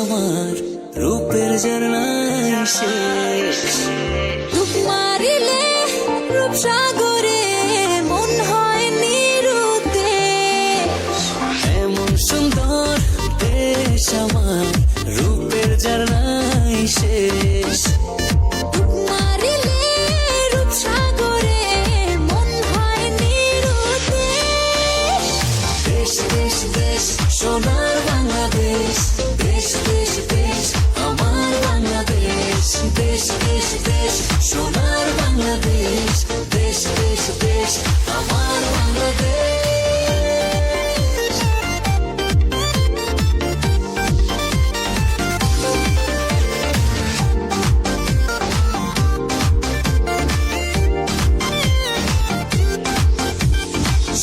আমার রূপের ঝরনায় শেষ। রূপ মারিলে রূপসাগরে মন হয় নিরুদ্দেশ। এমন সুন্দর দেশ আমার রূপের ঝরনায় শেষ। রূপ মারিলে রূপসাগরে মন হয় নিরুদ্দেশ। দেশ দেশ দেশ সোনার বাংলাদেশ, দেশ দেশ দেশ আমার বাংলাদেশ। দেশ দেশ দেশ সোনার বাংলাদেশ, দেশ দেশ দেশ আমার বাংলাদেশ।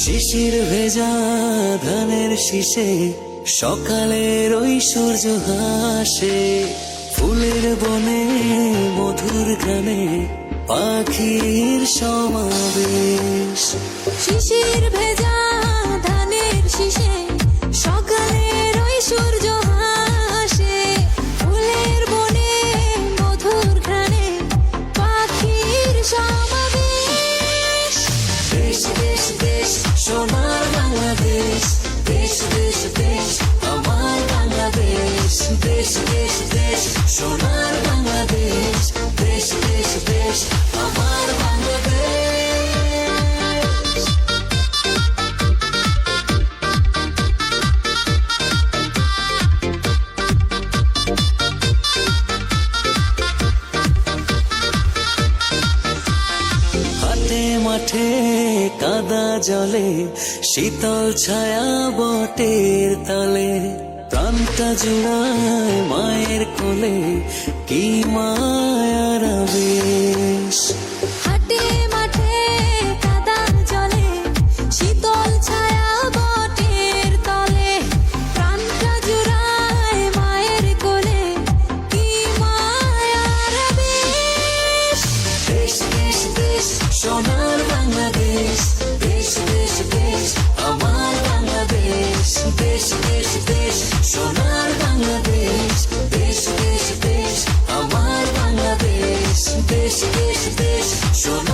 শিশির ভেজা ধানের শীষে সকালের ওই সূর্য হাসে। ফুলের বনে মধুর গানে পাখির সমাবেশ। শিশির ভেজা ধানের শীষে সকালের ওই সূর্য হাসে। ফুলের বনে মধুর ঘ্রাণে পাখির সমাবেশ। দেশ দেশ দেশ সোনার বাংলাদেশ, দেশ দেশ দেশ আমার বাংলাদেশ। দেশ দেশ দেশ সোনার বাংলাদেশ, দেশ দেশ দেশ আমার বাংলাদেশ। হাটে মাঠে কাদা জলে শীতল ছায়া বটের তলে। প্রাণটা জুড়ায় মায়ের কোলে কি মায়ার আবেশ। হাটে মাঠে কাদা জলে শীতল ছায়া বটের তলে। প্রাণটা জুড়ায় মায়ের কোলে কি মায়ার আবেশ। দেশ দেশ দেশ সোনার বাংলাদেশ, দেশ দেশ দেশ আমার বাংলাদেশ। দেশ দেশ দেশ সোনার বাংলাদেশ, দেশ দেশ দেশ আমার বাংলাদেশ। দেশ দেশ দেশ সোনার